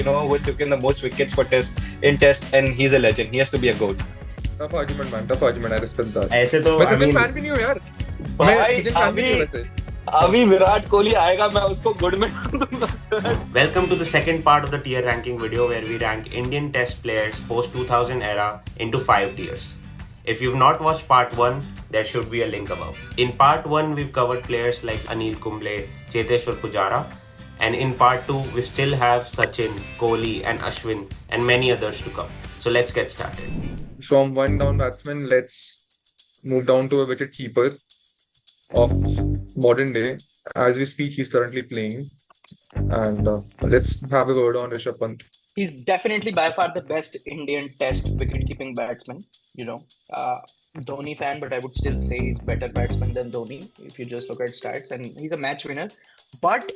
who has taken the most wickets for test, and he's a legend. He has to be a GOAT. Tough argument, man. Tough argument. I respect that. ऐसे तो मैं I Sachin mean, fan भी नहीं हूँ यार. मैं Sachin fan भी नहीं हूँ वैसे. अभी विराट कोहली आएगा, मैं उसको गुड में दूंगा sir. welcome to the second part of the tier ranking video where we rank Indian Test players post 2000 era into 5 tiers. If you've not watched part 1, there should be a link above. In part 1, we've covered players like Anil Kumble, Cheteshwar Pujara, and in part 2, we still have Sachin, Kohli, and Ashwin, and many others to come. So let's get started. From one down batsman, let's move down to a wicket keeper of modern day. As we speak, he's currently playing. And let's have a word on Rishabh Pant. He's definitely by far the best Indian Test wicket-keeping batsman. Dhoni fan, but I would still say he's better batsman than Dhoni if you just look at stats. And he's a match winner. But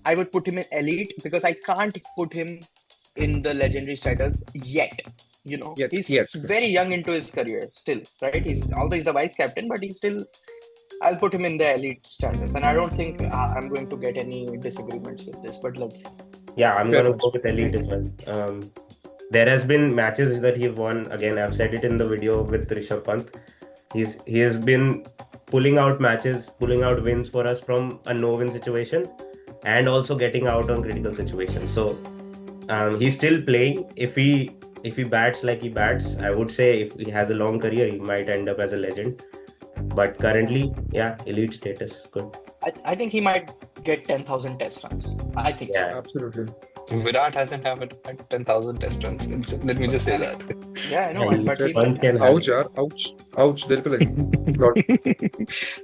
I would put him in elite because I can't put him in the legendary status yet. He's very young into his career still, right? Although he's the vice captain, but he's still. I'll put him in the elite status, and I don't think I'm going to get any disagreements with this. But let's see. Yeah, I'm going to go with elite as well. There has been matches that he's won. Again, I've said it in the video with Rishabh Pant. He has been pulling out matches, pulling out wins for us from a no-win situation, and also getting out on critical situations. So he's still playing. If he bats like he bats, I would say if he has a long career, he might end up as a legend. But currently, yeah, elite status, good. I think he might get 10,000 test runs. I think so. Absolutely. Virat hasn't had 10,000 test runs. Let me just say that. Yeah, I know. But Ouch, yaar. Ouch. Dil pe lagi.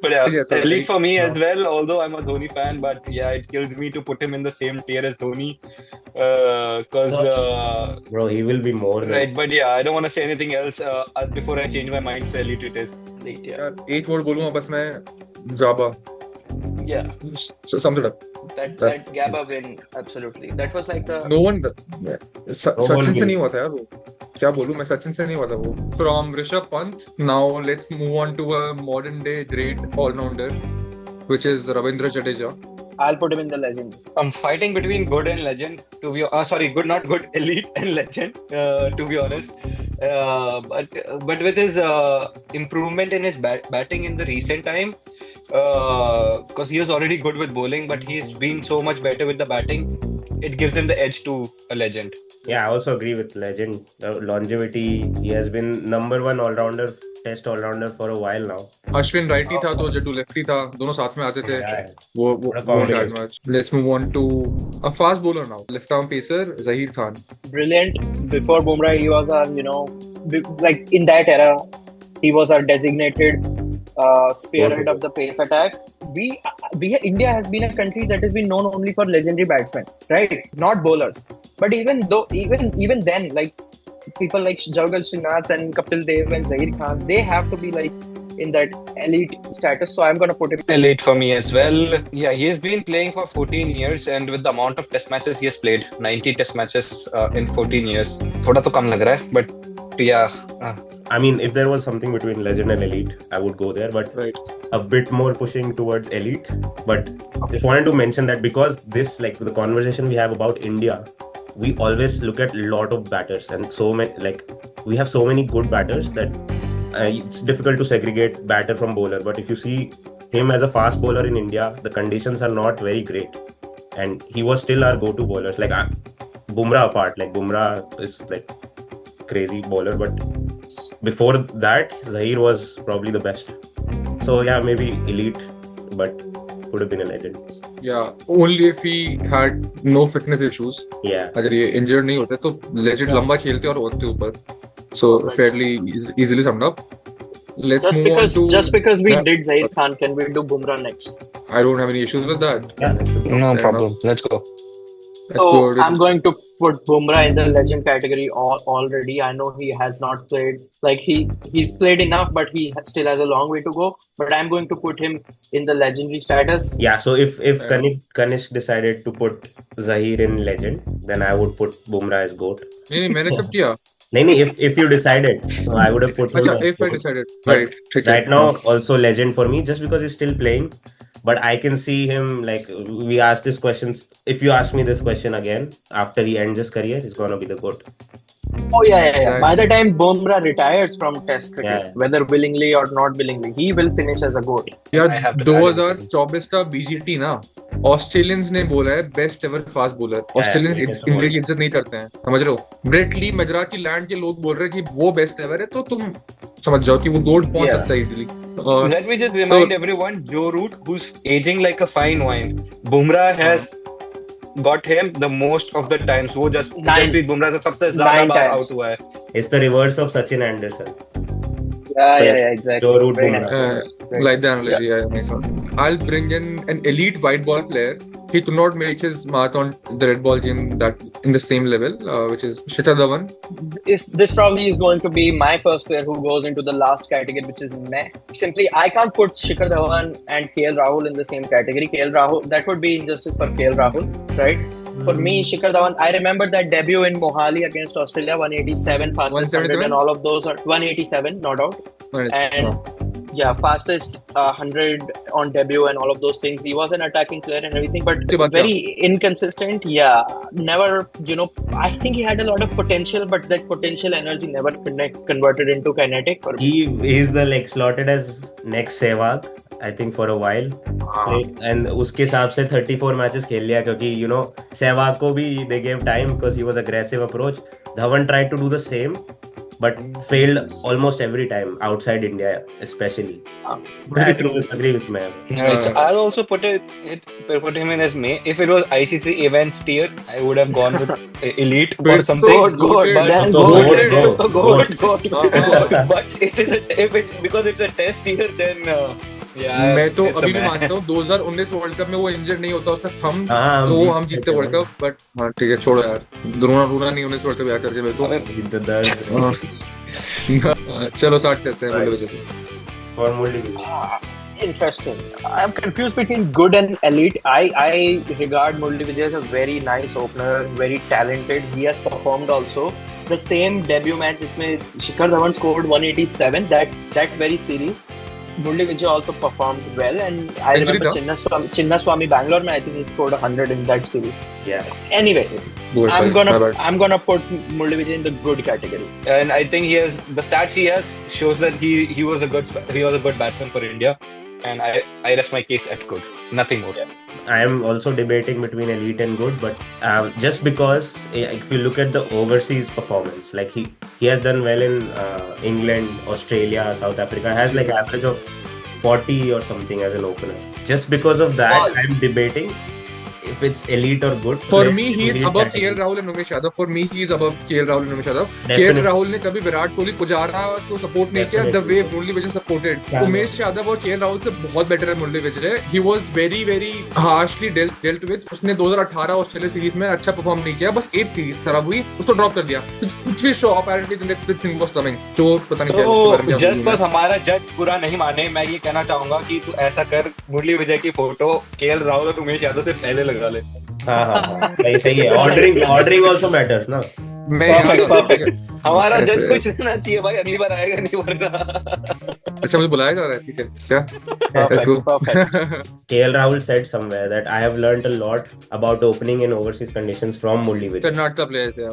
But yeah, elite for me as well. Although I'm a Dhoni fan, but yeah, it kills me to put him in the same tier as Dhoni. Because bro, he will be more. Right, but yeah, I don't want to say anything else before I change my mind. So elite it is. elite, yeah. यार एक word बोलूँगा बस मैं जाबा. Yeah. Sums it up. That Gabba win, absolutely. That was like the. No one. Sachin से नहीं हुआ था यार वो. क्या बोलूं मैं सचिन से नहीं हुआ था वो. From Rishabh Pant, now let's move on to a modern day great all-rounder, which is Ravindra Jadeja. I'll put him in the legend. I'm fighting between good and legend. Good, not good, elite and legend. To be honest, but with his improvement in his batting in the recent time, because he was already good with bowling, but he's been so much better with the batting. It gives him the edge to a legend. Yeah, I also agree with legend. Longevity, he has been number one all-rounder, test all-rounder for a while now. Ashwin righty था तो Jaddu lefty था, दोनों साथ में आते थे. वो Let's move on to a fast bowler now. Left arm pacer Zaheer Khan. Brilliant. Before Bumrah, he was our, like in that era, he was our designated spearhead of the pace attack. India has been a country that has been known only for legendary batsmen, right? Not bowlers. But even then, like people like Javagal Srinath and Kapil Dev and Zaheer Khan, they have to be like in that elite status. So I'm going to put him elite for me as well. Yeah, he has been playing for 14 years, and with the amount of test matches he has played, 90 test matches in 14 years. थोड़ा तो कम लग रहा है, but yeah. I mean, if there was something between legend and elite, I would go there, but a bit more pushing towards elite. But just wanted to mention that because this, like the conversation we have about India, we always look at a lot of batters, and so many, like we have so many good batters that it's difficult to segregate batter from bowler. But if you see him as a fast bowler in India, the conditions are not very great, and he was still our go-to bowlers. Like Bumrah apart, like Bumrah is like crazy bowler, but before that, Zaheer was probably the best. So yeah, maybe elite, but could have been a legend. Yeah, only if he had no fitness issues. Yeah. अगर ये injured नहीं होते तो legend लंबा खेलते और होते ऊपर. So fairly easily summed up. Let's move on to. Just because we did Zaheer Khan, can we do Bumrah next? I don't have any issues with that. Yeah. No problem. Let's go. So I'm going to put Bumrah in the legend category already. I know he has not played, like he's played enough, but he still has a long way to go. But I'm going to put him in the legendary status. Yeah, so if Kanish decided to put Zaheer in legend, then I would put Bumrah as GOAT. नहीं मैंने कब किया? नहीं, if you decided, so I would have put. अच्छा, if I decided, right. Right now, also legend for me, just because he's still playing. but I can see him like we asked this questions. If you ask me this question again after he ends his career, he's gonna be the GOAT. Oh yeah. Exactly. By the time Bumrah retires from Test cricket, Yeah. whether willingly or not willingly, he will finish as a GOAT. यार I have to 2024 का BGT ना Australians ने बोला है best ever fast bowler. Australians yeah. India की इज्जत नहीं करते हैं, समझ रहे हो. ब्रेट ली मजरा की लैंड के लोग बोल रहे हैं कि वो बेस्ट एवर है, तो तुम समझ जाओ कि वो गोल्ड पहुंच Yeah. सकता है easily. Let me just remind everyone, Joe Root, who's aging like a fine wine. Bumrah has got him the most of the times. वो just Jasprit Bumrah से सबसे ज्यादा 9 बार times. out हुआ है. It's the reverse of Sachin Anderson. Yeah, exactly. Joe Root, Very Bumrah. nice. Like the analogy, yeah, nice one. I'll bring in an elite white ball player. He could not make his mark on the red ball game that in the same level, which is Shikhar Dhawan. This probably is going to be my first player who goes into the last category, which is meh. Simply, I can't put Shikhar Dhawan and KL Rahul in the same category. KL Rahul, that would be injustice for KL Rahul, right? For me, Shikhar Dhawan, I remember that debut in Mohali against Australia, 187, fastest 100 and all of those are 187, no doubt. And yeah, fastest 100 on debut and all of those things. He was an attacking player and everything, but very inconsistent. Yeah, never, I think he had a lot of potential, but that potential energy never converted into kinetic. He is the like slotted as next Sehwag, I think for a while. And उसके हिसाब से 34 matches खेल लिया, क्योंकि सहवाग को भी they gave time because he was aggressive approach. Dhawan tried to do the same, but failed almost every time outside India, especially. I agree with me. I'll also put him in as May. If it was ICC events tier, I would have gone with elite or something. But because it's a test tier, then मैं तो अभी भी मानता हूँ 2019 world cup में वो injured नहीं होता, उसका थंब तो हम जीतते वर्ल्ड कप. बट हाँ ठीक है, छोड़ो यार, रोना नहीं 19 वर्ल्ड कप याद करके मेरे को. चलो स्टार्ट करते हैं मुरली विजय से. और मुरली Interesting. I'm confused between good and elite. I regard Murali Vijay as a very nice opener, very talented. He has performed also. The same debut match जिसमें Shikhar Dhawan scored 187. That very series, Murali Vijay also performed well, and I remember Chinnaswamy Bangalore mein, I think he scored 100 in that series. Yeah. Anyway, I'm gonna put Murali Vijay in the good category. And I think the stats he has shows that he was a good batsman for India. And I rest my case at good. Nothing more. I am also debating between elite and good, but just because if you look at the overseas performance, like he has done well in England, Australia, South Africa, has like average of 40 or something as an opener. Just because of that, I'm debating if it's elite or good. For me, he is above KL Rahul and Umesh Yadav. KL Rahul ने कभी विराट कोहली पुजारा को support नहीं किया the way Murali Vijay supported. Umesh Yadav और KL Rahul से बहुत better है Murali Vijay. He was very very harshly dealt with. उसने 2018 ऑस्ट्रेलिया सीरीज में अच्छा परफॉर्म नहीं किया, बस 8 सीरीज खराब हुई, उसको ड्रॉप कर दिया. Which we show apparently the next big thing was coming. जो पता नहीं क्या. जस्ट बस हमारा जज पूरा नहीं माने, मैं ये कहना चाहूंगा कि तू ऐसा कर, मुरली विजय की फोटो KL राहुल और उमेश यादव से पहले लगा ले. हाँ सही है. Ordering also matters ना. हमारा जज कुछ रहना चाहिए भाई, अगली बार आएगा नहीं वरना. अच्छा मुझे बुलाया जा रहा है, ठीक है क्या? KL Rahul said somewhere that I have learned a lot about opening in overseas conditions from Murali Vijay. Karnataka players, yeah.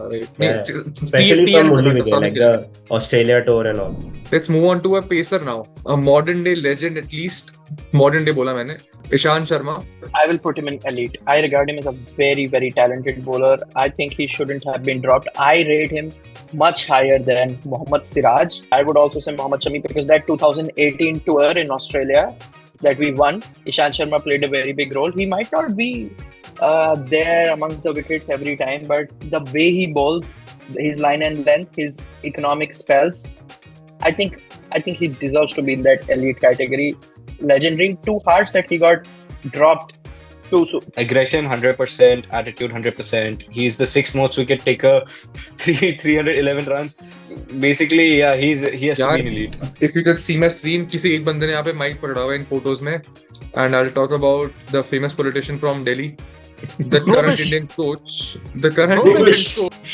Especially from Murali Vijay, like the Australia tour and all. Let's move on to a pacer now, a modern day legend, at least modern day बोला मैंने, Ishant Sharma. I will put him in elite. I regard him as a very, very talented bowler. I think he shouldn't have been dropped. I rate him much higher than Mohammad Siraj. I would also say Mohammad Shami, because that 2018 tour in Australia that we won, Ishant Sharma played a very big role. He might not be there amongst the wickets every time, but the way he bowls, his line and length, his economic spells, I think he deserves to be in that elite category. Legendary. Too harsh that he got dropped too soon. Aggression 100%, attitude 100%. He's the 6th most wicket taker, 311 runs. Basically, yeah, he has to be in elite. If you could see my screen, किसी एक बंदे ने यहाँ पे mic पकड़ा हुआ है इन photos में, and I'll talk about the famous politician from Delhi, the current Indian coach,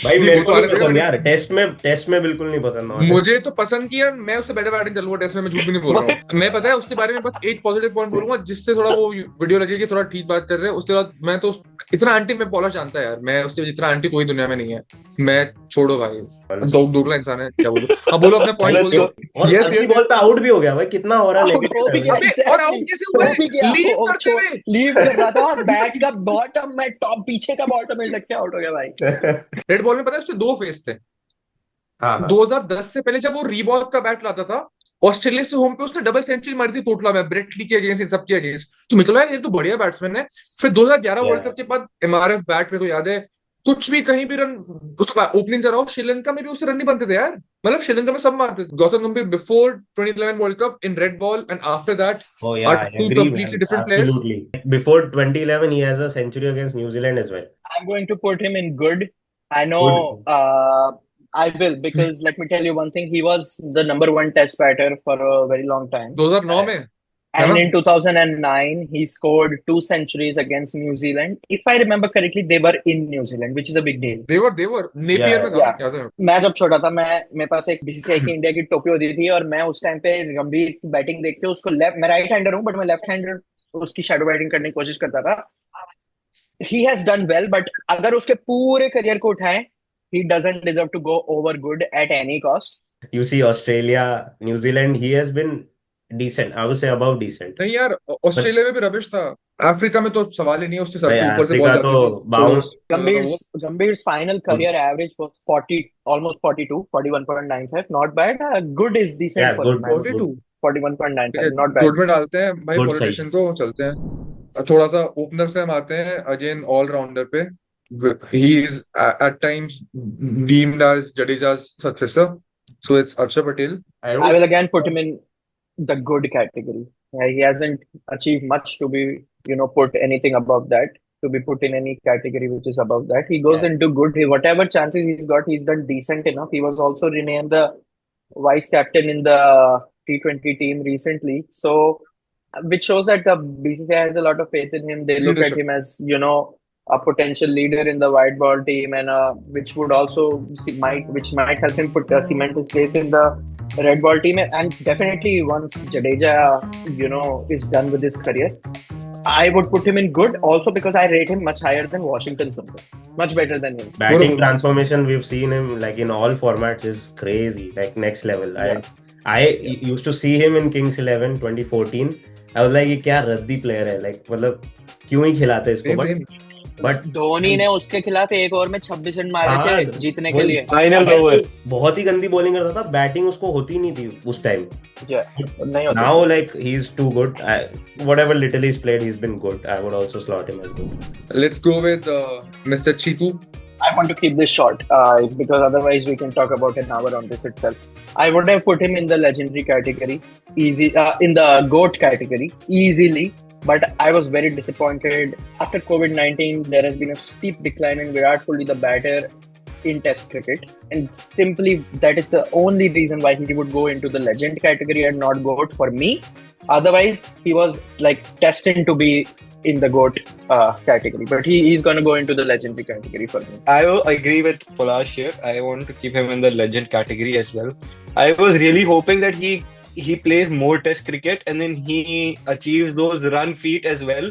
भाई नहीं, मेरे वो को तो नहीं आने पसंद दे। यार, टेस्ट में बिल्कुल नहीं पसंद honest। मुझे तो पसंद किया, मैं उससे बेटर बैटिंग कर लूंगा टेस्ट में, मैं झूठ भी नहीं बोल रहा हूँ। मैं पता है उसके बारे में बस एक पॉजिटिव पॉइंट बोलूंगा, जिससे थोड़ा वो वीडियो लगे कि थोड़ा ठीक बात कर रहे हैं। उसके बाद मैं तो इतना एंटी मैं पॉलश जानता है यार, मैं उसके जितना एंटी कोई दुनिया में नहीं है। मैं छोड़ो भाई, दोगला इंसान है, क्या बोलूं। हाँ बोलो, अपना पॉइंट Let's बोल दो। go. और यस अगली यस बॉल यस। पे आउट भी हो गया भाई, कितना हो रहा आउट हो नेगेटिव भी है गया, भाई। अबे और आउट कैसे हुआ हो भी है, गया, लीव करते हुए। लीव कर रहा था और बैट का बॉटम में टॉप पीछे का बॉटम में लग के आउट हो गया भाई। रेड बॉल में पता है उसके दो फेस थे। हाँ हाँ 2010 से पहले जब वो रीबॉक का बैट लाता था, ऑस्ट्रेलिया से होम पे उसने डबल सेंचुरी मारी थी टोटला में, ब्रेट ली के अगेंस्ट, इन सबके अगेंस्ट। तो निकला ये तो बढ़िया बैट्समैन है। फिर 2011 वर्ल्ड कप के बाद एमआरएफ बैट, मेरे को याद है, कुछ भी कहीं भी रन, उसको ओपनिंग कराओ, श्रीलंका में भी उससे रन नहीं बनते थे यार। मतलब श्रीलंका में सब मारते थे। Gautam Gambhir before 2011 world cup in red ball and after that Oh yeah, are I too agree, completely man. Different players. Absolutely. Before 2011, he has a century against New Zealand as well. I'm going to put him in good. I know Good. I will, because let me tell you one thing. He was the number one test batter for a very long time. 2009 में है And ना? in 2009, he scored 2 centuries against New Zealand. If I remember correctly, they were in New Zealand, which is a big deal. देवर Napier में था, Yeah. याद है। मैं जब छोटा था, मेरे पास एक बीसीसीआई की इंडिया की टोपी होती थी, और मैं उस टाइम पे गंभीर की बैटिंग देख के उसको मैं राइट हैंडर हूँ, बट मैं लेफ्ट हैंडर उसकी शैडो बैटिंग करने की कोशिश करता था। He has done well, but अगर उसके पूरे करियर को उठाएं, he doesn't deserve to go over good at any cost. You see, Australia, New Zealand, he has been decent. I would say above decent. नहीं यार, ऑस्ट्रेलिया में भी rubbish था। अफ्रीका में तो सवाल ही नहीं है, उसके सर भाई के ऊपर से बॉल अफ्रीका जाती तो थी। Bounce Gambhir's final career average was 40, almost 42, 41.95. Not bad. Good is decent Yeah, for good, him, I would good, say. good. 41.95, not bad. Good में डालते हैं भाई, good पॉलिटिशियन side. तो चलते हैं। थोड़ा सा ओपनर से हम आते हैं अगेन ऑलराउंडर पे। He is at times deemed as Jadeja's successor, so it's Akshay Patel. I I don't. will again put him in the good category. He hasn't achieved much to be, put anything above that, to be put in any category which is above that. He goes Yeah. into good. Whatever chances he's got, he's done decent enough. He was also renamed the vice captain in the T20 team recently. So, which shows that the BCCI has a lot of faith in him. They look at Leadership. him as, a potential leader in the white ball team, and which would also which might help him put cement his place in the red ball team. And definitely once Jadeja, is done with his career, I would put him in good also, because I rate him much higher than Washington Sundar. Much better than him. Batting Good. transformation, we've seen him like in all formats is crazy, like next level. Yeah. I used to see him in Kings 11 2014. I was like, ये क्या रद्दी player है, like मतलब क्यों ही खिलाते हैं इसको, Same. but Dhoni ने उसके खिलाफ एक ओवर में 26 रन मारे थे जीतने के लिए। Final over. बहुत ही गंदी बॉलिंग करता था, बैटिंग उसको होती नहीं थी उस टाइम। नहीं होता। Now like he's too good. Whatever little he's played, he's been good. I would also slot him as good. Let's go with Mr. Chitu. I want to keep this short, because otherwise we can talk about an hour on this itself. I would have put him in the legendary category, in the GOAT category, easily. But I was very disappointed. After COVID-19, there has been a steep decline in Virat Kohli, the batter, in Test cricket. And simply, that is the only reason why he would go into the legend category and not GOAT for me. Otherwise, he was like destined to be in the GOAT category. But he's going to go into the legendary category for me. I will agree with Polash here. I want to keep him in the legend category as well. I was really hoping that he plays more Test cricket and then he achieves those run feat as well.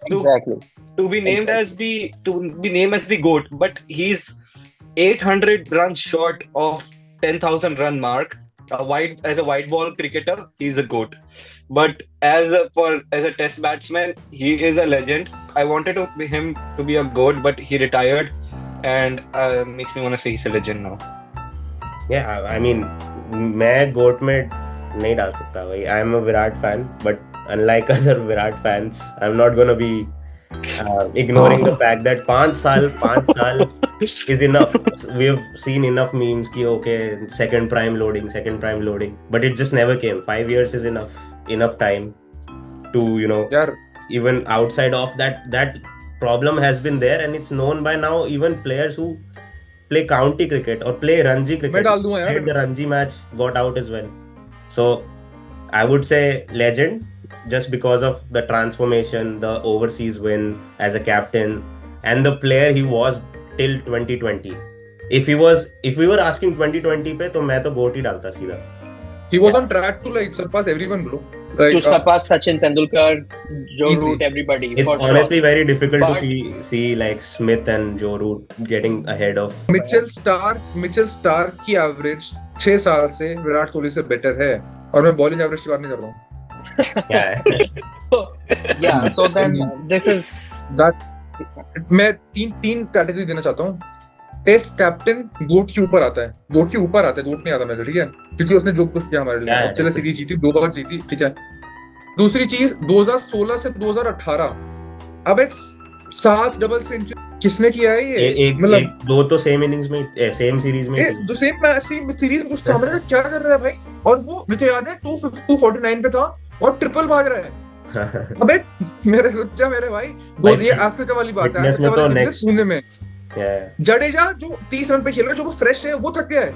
So Exactly. to be named as the GOAT, but he's 800 runs short of 10,000 run mark. As a white ball cricketer, he's a GOAT. But as a Test batsman, he is a legend. I wanted him to be a GOAT, but he retired, and makes me want to say he's a legend now. Yeah, I mean, मैं GOAT में नहीं डाल सकता भाई. I'm a Virat fan, but unlike other Virat fans, I'm not gonna be ignoring the fact that 5 साल is enough. We've seen enough memes कि okay, second prime loading, but it just never came. 5 years is enough time to यार even outside of that problem has been there, and it's known by now. Even players who play county cricket or play Ranji cricket, मैं डाल दूंगा यार। played the Ranji match, got out as well. So I would say legend, just because of the transformation, the overseas win as a captain, and the player he was till 2020. if we were asking 2020 पे तो मैं तो GOAT ही डालता सीधा. He was on track to like surpass everyone, bro. Right? To surpass Sachin Tendulkar, Joe Easy. Root, everybody. It's for honestly sure. very difficult But- to see like Smith and Joe Root getting ahead of. Mitchell Stark की average 6 साल से विराट कोहली से better है, और मैं bowling average की बात नहीं कर रहा हूँ. Yeah. Yeah, so then this is मैं तीन कैटेगरी देना चाहता हूँ. टेस्ट कैप्टन गोट के ऊपर आता है, गोट नहीं आता मेरे, ठीक है, क्योंकि उसने जो कुछ किया हमारे लिए. Yeah, ऑस्ट्रेलिया सीरीज जीती, 2 बार जीती, ठीक है. दूसरी चीज 2016 से 2018, अबे 7 डबल सेंचुरी किसने किया है ये? एक दो तो सेम इनिंग्स में, सेम सीरीज में. सेम सीरीज में कुछ था, मैंने कहा क्या कर रहा है भाई, और वो मुझे याद है 249 पे था और ट्रिपल भाग रहा है. अबे मेरे भाई, वो ये अफ्रीका वाली बात है, अफ्रीका वाली सीरीज पुणे में. जडेजा जो 30 रन पे खेल रहा है, जो वो फ्रेश है, वो थक गया है.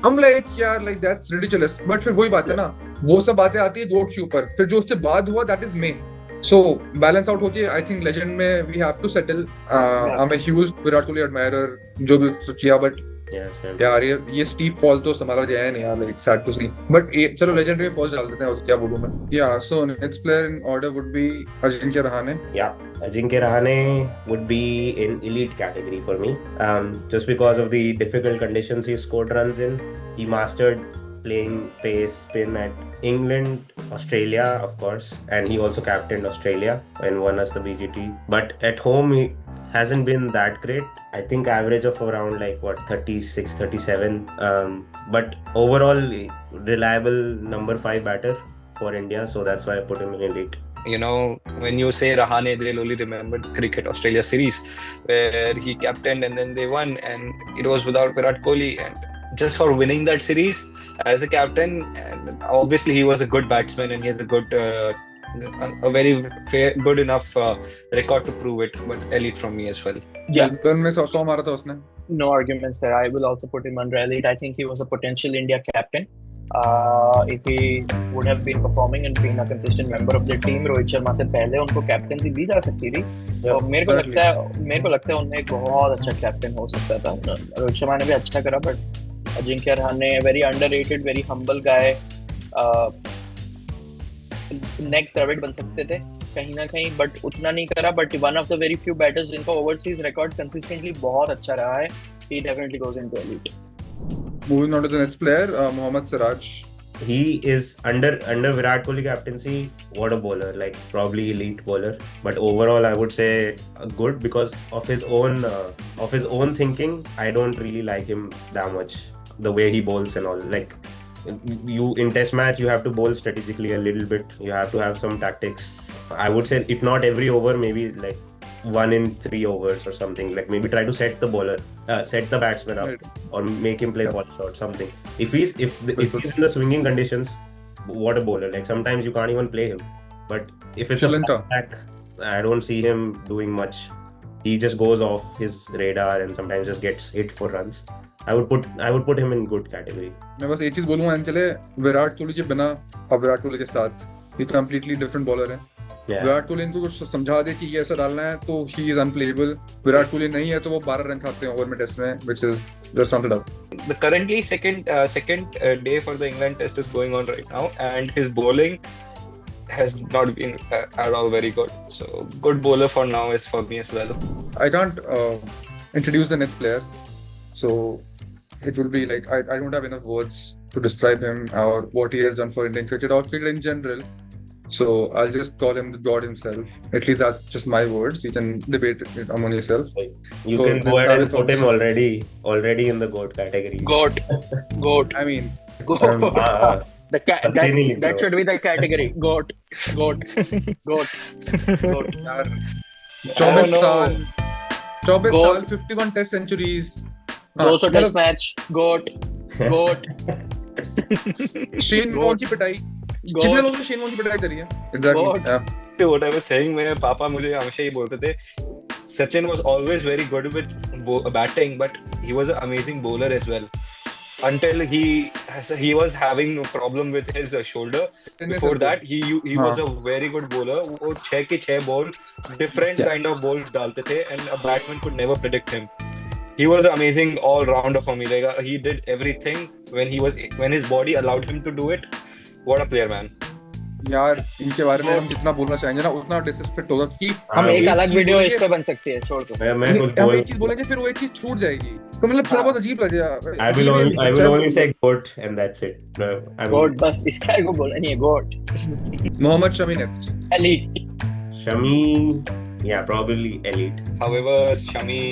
हम लाइक यार, लाइक दैट्स रिडिकुलस. बट फिर वही बात है ना, वो सब बातें आती है गोट के ऊपर. फिर जो उसके बाद हुआ, that is may. So balance out होके आई थिंक लेजेंड में we have to settle. I am a huge Virat Kohli admirer, जो भी किया, बट यार ये स्टीप फॉल तो संभाला गया है नहीं यार, like sad to see. But चलो लेजेंडरी फॉल्स डाल देते हैं, और क्या बोलूं मैं. Yeah so next player in order would be Ajinkya Rahane. Ajinkya Rahane would be in elite category for me. Just because of the difficult conditions he scored runs in. He mastered playing pace spin at England, Australia, of course, and he also captained Australia and won us the BGT. But at home, he hasn't been that great. I think average of around like 36, 37. But overall, reliable number 5 batter for India, so that's why I put him in elite. You know, when you say Rahane, they'll only remember the cricket Australia series where he captained and then they won, and it was without Virat Kohli. And just for winning that series as a captain, and obviously he was a good batsman and he has a good, a very good enough record to prove it. But elite from me as well. Yeah. Melbourne में 100 मारा था उसने. no arguments there. I will also put him under elite. I think he was a potential India captain. If he would have been performing and been a consistent member of the team, Rohit Sharma से पहले उनको captaincy दी जा सकती थी. तो मेरे को लगता है उनमें एक बहुत अच्छा कैप्टन हो सकता था. रोहित शर्मा ने भी अच्छा करा, but Ajinkya Rahane very underrated, very humble guy, neck private बन सकते थे कहीं ना कहीं, बट उतना नहीं करा. But one of the very few batters जिनका ओवरसीज रिकॉर्ड कंसिस्टेंटली बहुत अच्छा रहा है. He definitely goes into elite. Moving on to the next player, Mohammad Siraj. He is under Virat Kohli captaincy. What a bowler! Like probably elite bowler. But overall, I would say good because of his own thinking. I don't really like him that much. The way he bowls and all. Like you in Test match, you have to bowl strategically a little bit. You have to have some tactics. I would say if not every over, maybe like 1 in 3 overs or something. Like maybe try to set the bowler, set the batsman up, or make him play ball shot, something. If he's in the swinging conditions, what a bowler! Like sometimes you can't even play him. But if it's a attack, I don't see him doing much. He just goes off his radar and sometimes just gets hit for runs. I would put him in good category. मैं बस एक चीज बोलूंगा चले, विराट कोहली के बिना और विराट कोहली के साथ ये कंप्लीटली डिफरेंट बॉलर है. विराट कोहली इनको कुछ समझा दे कि ये ऐसा डालना है तो he is unplayable. Virat Kohli नहीं है तो वो 12 रन खाते हैं ओवर में टेस्ट में, which is just summed it up. The currently second day for the England test is going on right now, and his bowling has not been at all very good. So good bowler for now is for me as well. I can't introduce the next player, so it will be like I don't have enough words to describe him or what he has done for Indian cricket or cricket in general. So I'll just call him the god himself. At least that's just my words. You can debate it among yourself. You can go ahead and put him already in the GOAT category. GOAT. I mean, GOAT. That should be the category. GOAT. 24 साल, 51 test centuries, 200 test match. GOAT. Shane Warne की पिटाई, जितने लोगों ने Shane Warne की पिटाई करी है. Exactly. What I was saying, मेरे पापा मुझे हमेशा ही बोलते थे, Sachin was always very good with batting, but he was an amazing bowler as well. Until he was having a problem with his shoulder. Before that, he was a very good bowler. वो 6 के 6 ball, different kind of balls डालते थे, and a batsman could never predict him. He was an amazing all-rounder for me. Like he did everything when his body allowed him to do it. What a player, man. यार इनके बारे में हम जितना बोलना चाहेंगे ना उतना डिसरिस्पेक्ट होगा कि हम एक अलग चीज वीडियो बोलेंगे- इस पे बन सकती है, छोड़ दो। मैं कुछ हम बोल एक चीज बोलेंगे फिर वो एक चीज छूट जाएगी तो मतलब थोड़ा बहुत अजीब लगेगा। I will only say goat and that's it. I mean, गोट, बस इस guy को बोला नहीं है, goat. Mohammed Shami next. Elite. Shami, yeah, probably elite. However, Shami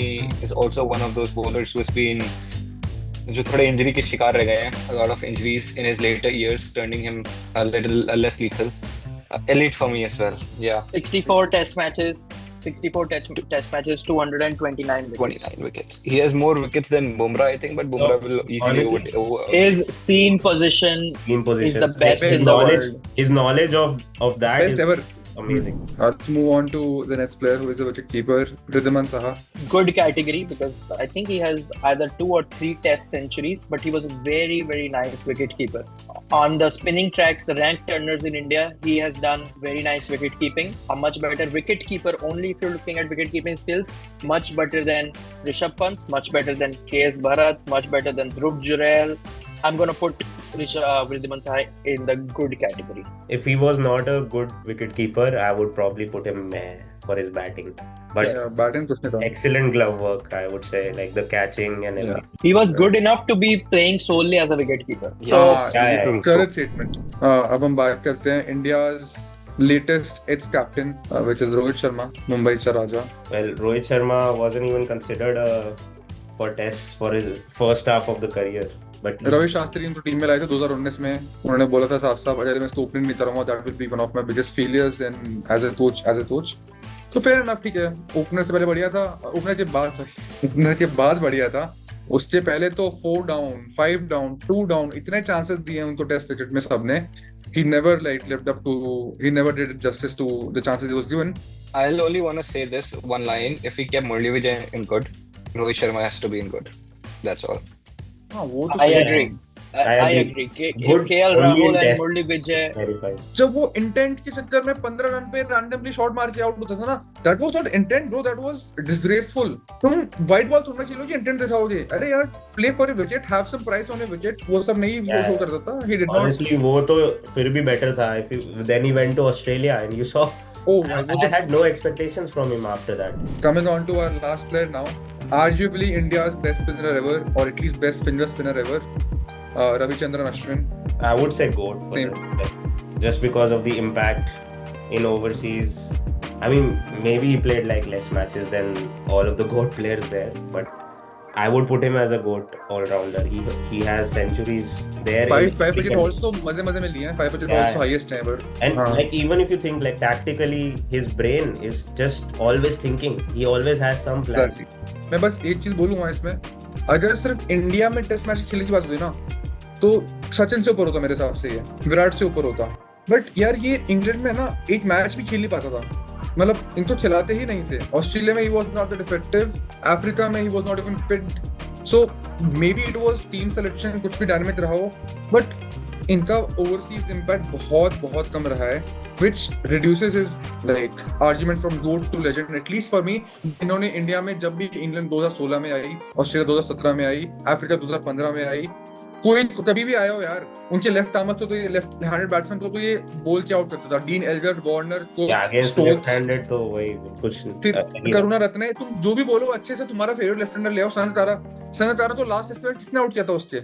is also one of those bowlers who's been जो थोड़े इंजरी के शिकार रह गए हैं. A lot of injuries in his later years, turning him a little less lethal. Elite for me as well. Yeah, 64 test matches, 229 wickets. 29 wickets. He has more wickets than Bumrah, I think, but Bumrah will easily honestly, over. His seam position Team position. is the best Best in the knowledge, world. his knowledge of that Best is ever. amazing. Let's move on to the next player who is a wicket keeper, Ridhiman Saha. Good category because I think he has either 2 or 3 test centuries, but he was a very, very nice wicket keeper. On the spinning tracks, the rank turners in India, he has done very nice wicket keeping. A much better wicket keeper only if you're looking at wicket keeping skills. Much better than Rishabh Pant, much better than KS Bharat, much better than Dhruv Jurel. I'm going to put Ridhiman Saha in the good category. If he was not a good wicket keeper, I would probably put him meh for his batting. But Yeah, batting कुछ नहीं था। excellent glove work, I would say, like the catching and Yeah. everything. He was good enough to be playing solely as a wicket keeper. yeah. Correct statement. अब हम बात करते हैं India's latest ex-captain, which is Rohit Sharma, Mumbai Raja. Well, Rohit Sharma wasn't even considered for tests for his first half of the career. But Ravi Shastri इनको team में लाए थे 2019 में। उन्होंने बोला था साफ साफ अगर मैं इसको ओपनिंग नहीं करूंगा that will be one of my biggest failures and as a coach तो फेयर एनफ, ठीक है। ओपनर से पहले बढ़िया था, ओपनर के बाद बढ़िया था। उसके पहले तो 4 डाउन 5 डाउन 2 डाउन इतने चांसेस दिए हैं उनको टेस्ट क्रिकेट में सबने। He never lived up to, he never did justice to the chances he was given. I'll only want to say this one line: if we kept Murli Vijay in good, Rohit Sharma has to be in good. That's all. हाँ वो तो I सही है। agree. I agree. Good KL only Rahul in and test. Murli Vijay. verified. जब वो intent के चक्कर में 15 रन पे रैंडमली शॉट मार के आउट होता था ना, that was not intent bro, that was disgraceful. तुम व्हाइट बॉल थोड़ा खेलोगे इंटेंट दिखाओगे, अरे यार play for a wicket, have some price on a wicket, वो सब नहीं वो Yeah. शो करता था। He did not. Honestly, वो तो फिर भी better था. Then he went to Australia and you saw. Oh I had no expectations from him after that. Coming on to our last player now, arguably India's best spinner ever, or at least best finger spinner ever, Ravichandran Ashwin. I would say GOAT for Same. this, like, just because of the impact in overseas. I mean, maybe he played like less matches than all of the GOAT players there, but I would put him as a GOAT all-rounder. He has centuries there. Five wicket hauls तो मजे में लिए हैं। 5 wicket Yeah. hauls तो highest हैं ever। And हाँ। like even if you think like tactically, his brain is just always thinking. He always has some plan. Exactly. मैं बस एक चीज बोलूंगा इसमें, अगर सिर्फ इंडिया में टेस्ट मैच खेलने की बात हुई ना तो सचिन से ऊपर होता मेरे हिसाब से, ये विराट से ऊपर होता। बट यार ये इंग्लैंड में ना एक मैच भी खेल नहीं पाता था, मतलब इनको खिलाते ही नहीं थे। ऑस्ट्रेलिया में he was not that effective, Africa में he was not even fit. So maybe it was team selection, कुछ भी डायनामिक रहा हो, बट इनका ओवरसीज इंपैक्ट बहुत कम रहा है, which reduces his like argument from GOAT to legend, at least for me। इन्होंने इंडिया में जब भी इंग्लैंड 2016 में आई, ऑस्ट्रेलिया 2017 में आई, अफ्रीका 2015 में आई, कोई कभी भी आया हो यार, उनके लेफ्ट आर्मर तो ये लेफ्ट हैंडेड बैट्समैन को तो ये बोल के आउट करता था। डीन एल्गर, वार्नर को, Yeah, against स्टोक्स, left-handed तो वही कुछ करुणा रत्ने, तुम जो भी बोलो अच्छे से, तुम्हारा फेवरेट लेफ्ट हैंडर ले आओ। संगकारा तो लास्ट टेस्ट में किसने आउट किया था उसके?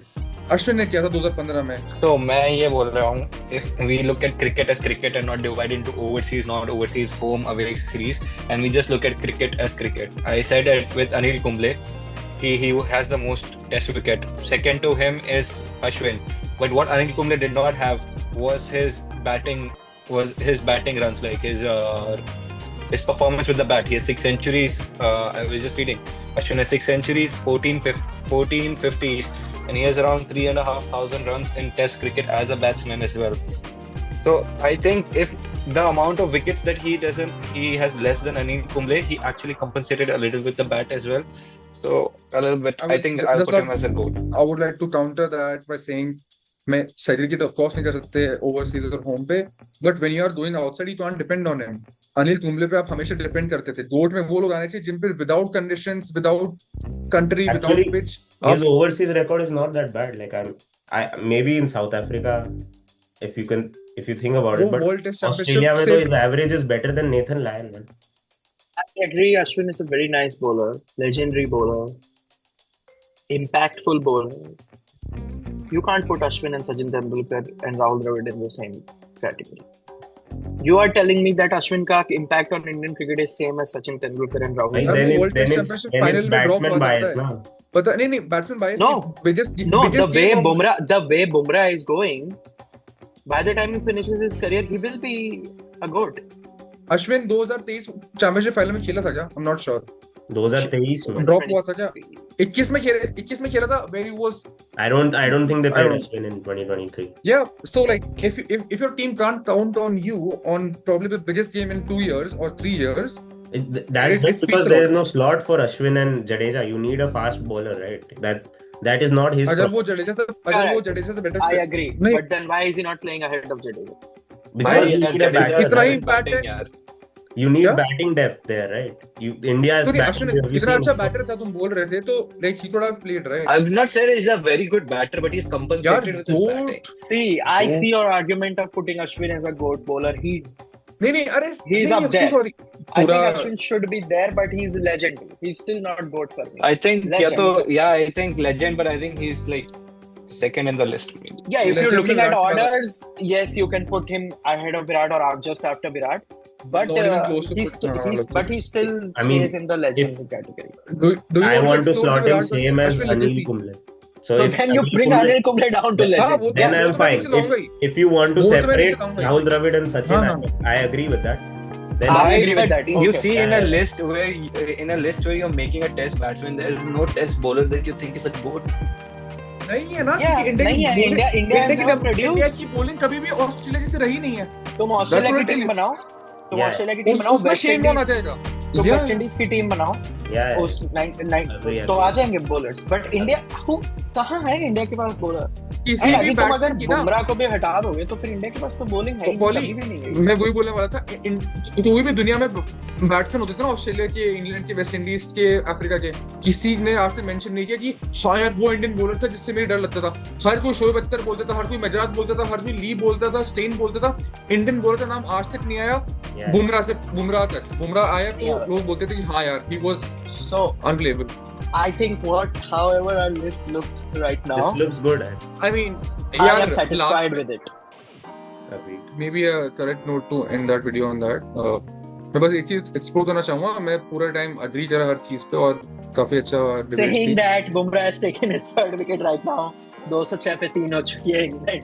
अश्विन ने किया था 2015 में। So मैं ये बोल रहा हूँ, if we look at cricket as cricket and not divide into overseas, not overseas, home, away series, and we just look at cricket as cricket, I said it with Anil Kumble, he has the most test wicket. Second to him is Ashwin. But what Anil Kumble did not have was his batting runs, like his performance with the bat. He has 6 centuries. I was just reading. Ashwin has 6 centuries, 14 50s, and he has around 3,500 runs in Test cricket as a batsman as well. So I think if the amount of wickets that he has less than Anil Kumble, he actually compensated a little with the bat as well. So a little bit, I think I'll put him as a GOAT. I would like to counter that by saying मैं salary की तो of course नहीं कर सकते overseas और home पे, but when you are going outside you can't depend on him. Anil Kumble पे आप हमेशा डिपेंड करते थे। गोट में वो लोग आने चाहिए जिन पे without conditions, without country, Actually, without pitch his overseas record is not that bad. Like I maybe in South Africa, if you think about वो it, but world test Australia championship में से तो his average is better than Nathan Lyon, man. I agree. Ashwin is a very nice bowler, legendary bowler, impactful bowler. You can't put Ashwin and Sachin Tendulkar and Rahul Dravid in the same category. You are telling me that Ashwin ka impact on Indian cricket is same as Sachin Tendulkar and Rahul Like, Dravid? वो world test then championship it's final में drop batsman हुआ bias, था। ना. पता नहीं batsman bias No. Biggest No, the way Bumrah is going, by the time he finishes his career, he will be a goat. Ashwin 2023 championship final में खेला था क्या? I am not sure. 2023 में. ड्रॉप हुआ था क्या? 21 में खेला था where he was I don't think they I played don't- Ashwin in 2023. yeah, so like if your team can't count on you on probably the biggest game in 2 years or 3 years, That's It just speaks because a there lot. is no slot for Ashwin and Jadeja. You need a fast bowler, right? That is not his. अगर वो problem. Jadeja से better I agree. नहीं। But then why is he not playing ahead of Jadeja? Because you यार, need a Jadeja batter, इतना ही right? impact है। यार। You need क्या? batting depth there, right? India is तो नहीं, batting. अश्विन have you इतना seen अच्छा it? बैटर था तुम बोल रहे थे, तो like he could have played, right? I've not said he's a very good batter, but he's compensated with his goat- batting. See, I see your argument of putting Ashwin as a goat bowler. नहीं अरे He's up नहीं, there. sorry I think पूरा Ashwin should be there, but he's legendary. He's still not goat for me. I think Legend. I think legend, but I think he's like second in the list. Maybe. Yeah, if you're Legend looking में at Virat orders, yes, you can put him ahead of Virat or just after Virat. But Not even close to he's put- he still I mean, stays in the legend category. do you I want to explore slot the him Virat versus same as Ashwin Anil legacy? Kumble. So then you bring Kumble- Anil Kumble down to हाँ, legend. वो Then तो I'm मैं fine. नीचे लाऊंगा ही। If you want to वो तो मैं नीचे separate लाऊंगा ही। Rahul Dravid and Sachin, हाँ, I agree with that. Then I agree with that. You Okay. see in a Yeah. list where you're making a test batsman, there is no test bowler that you think is a goat. नहीं है ना, Yeah, क्योंकि India नहीं की है, bowling- India has India never produced. India की bowling कभी भी ऑस्ट्रेलिया जैसे रही नहीं है। तुम ऑस्ट्रेलिया That's की what टीम it is. बनाओ, तुम Yeah. ऑस्ट्रेलिया की टीम बनाओ, उसमें वेस्ट शेन वॉर्न आ इंडीज जाएगा। तुम Yeah. वेस्ट इंडीज की टीम बनाओ, yeah, उस Agree, तो आ जाएंगे बॉलर्स। बट इंडिया कहाँ है इंडिया के पास बॉलर? किसी अरे भी अभी तुम अगर बैट्समैन की ना, बुमराह को भी हटा दोगे तो फिर इंडिया के पास तो बॉलिंग है ही बॉलिंग- कभी भी नहीं है। मैं वही बोलने वाला था, कोई भी दुनिया में बैट्समैन होते थे ना, ऑस्ट्रेलिया के, इंग्लैंड के, वेस्ट इंडीज के, अफ्रीका के, किसी ने आज तक मेंशन नहीं किया कि शायद वो इंडियन बॉलर था जिससे मेरी डर लगता था। हर कोई शोएब अख्तर बोलता था, हर कोई मजरात बोलता था, हर कोई ली बोलता था, स्टेन बोलता था। इंडियन बॉलर का नाम आज तक नहीं आया। yeah. बुमराह तक बुमराह आया तो Yeah. लोग बोलते थे कि हाँ यार, he was So unplayable. I think however our list looks right now, This looks good. I mean, I यार, am satisfied last with it. Agreed. maybe a correct note to end that video on that. मैं बस एक चीज explore करना चाहूंगा, मैं पूरा time agree करा हर चीज पे और काफी अच्छा debate Saying थी। that Bumrah has taken his third wicket right now. 206 पे 3 हो चुकी है इंग्लैंड।